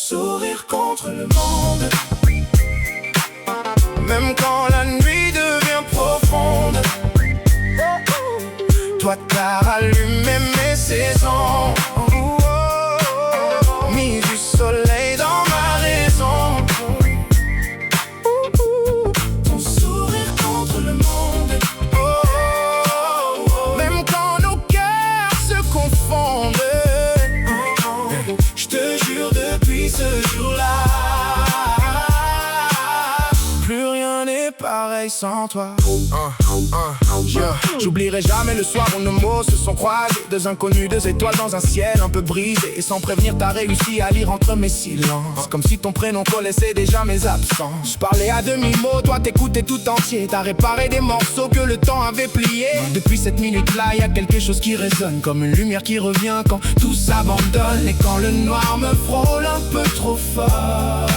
sourire contre le monde. Même quand la nuit devient profonde, toi t'as rallumé mes saisons, mis du soleil dans ma raison. Ton sourire contre le monde. Même quand nos cœurs se confondent, je te jure depuis ce jour-là, plus rien n'est pareil sans toi. J'oublierai jamais le soir où nos mots se sont croisés. Deux inconnus, deux étoiles dans un ciel un peu brisé. Et sans prévenir t'as réussi à lire entre mes silences, comme si ton prénom connaissait déjà mes absences. Je parlais à demi-mot, toi t'écoutais tout entier. T'as réparé des morceaux que le temps avait pliés. Depuis cette minute-là, y a quelque chose qui résonne, comme une lumière qui revient quand tout s'abandonne. Et quand le noir me frôle un peu trop fort,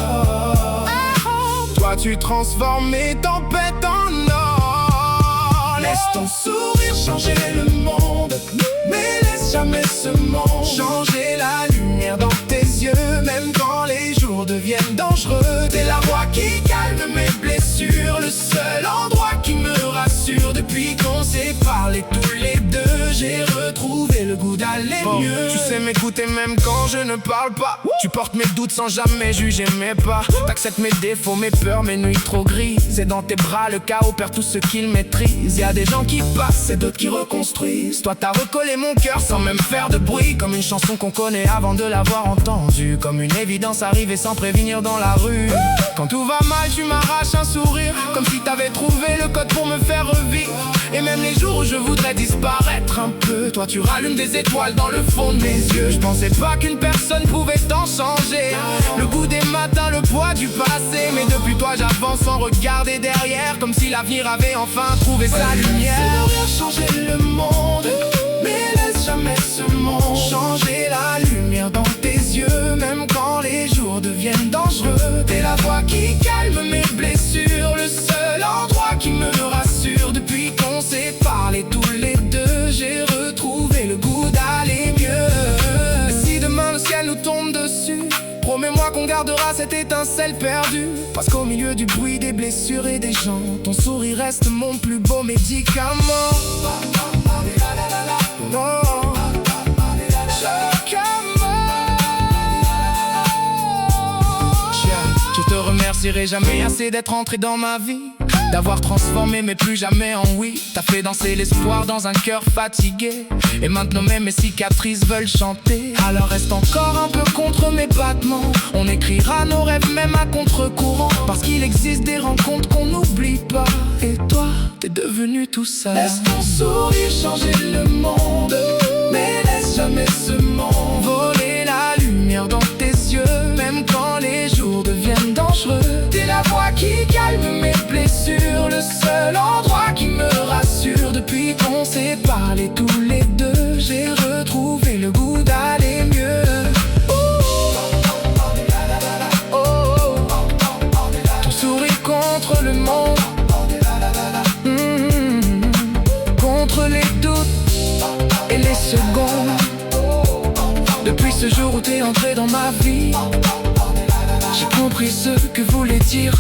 toi tu transformes mes tempêtes en or. Laisse ton sourire changer le monde, mais laisse jamais ce monde changer la lumière dans tes yeux. Même quand les jours deviennent dangereux, t'es la voix qui calme mes blessures, le seul endroit qui me rassure. Depuis qu'on s'est parlé tous les deux, j'ai retrouvé le goût d'aller mieux. Tu sais m'écouter même quand je ne parle pas. Tu portes mes doutes sans jamais juger mes pas. T'acceptes mes défauts, mes peurs, mes nuits trop grises. Et dans tes bras le chaos perd tout ce qu'il maîtrise. Y a des gens qui passent et d'autres qui reconstruisent. Toi t'as recollé mon cœur sans même faire de bruit, comme une chanson qu'on connaît avant de l'avoir entendue, comme une évidence arrivée sans prévenir dans la rue. Quand tout va mal tu m'arraches un sourire, comme si t'avais trouvé le code pour me faire revivre. Et même les jours où je voudrais disparaître un peu, toi tu rallumes des étoiles dans le fond de mes yeux. Je pensais pas qu'une personne pouvait tant changer, le goût des matins, le poids du passé. Mais depuis toi j'avance sans regarder derrière, comme si l'avenir avait enfin trouvé sa lumière. Changer le monde, mais laisse jamais ce monde changer la lumière dans tes yeux. Même quand les jours deviennent dangereux, t'es la voix qui calme mes blessures, le seul endroit qui me rassure. Depuis qu'on s'est parlé tous les deux, j'ai retrouvé le goût d'aller mieux. Si demain le ciel nous tombe dessus, promets-moi qu'on gardera cette étincelle perdue. Parce qu'au milieu du bruit, des blessures et des gens, ton sourire reste mon plus beau médicament. Non. Je te remercierai jamais assez d'être entré dans ma vie, d'avoir transformé mais plus jamais en oui. T'as fait danser l'espoir dans un cœur fatigué, et maintenant même mes cicatrices veulent chanter. Alors reste encore un peu contre mes battements, on écrira nos rêves même à contre-courant. Parce qu'il existe des rencontres qu'on n'oublie pas, et toi, t'es devenu tout ça. Laisse ton sourire changer le monde, mais laisse jamais ce monde voler la lumière dans tes yeux. Même quand les jours deviennent dangereux, t'es la voix qui calme mes blessures, le seul endroit qui me rassure. Depuis qu'on s'est parlé tous les deux, j'ai retrouvé le goût d'aller mieux. Ton sourire contre le monde, contre les doutes et les secondes. Depuis ce jour où t'es entré dans ma vie, j'ai compris ce que voulait dire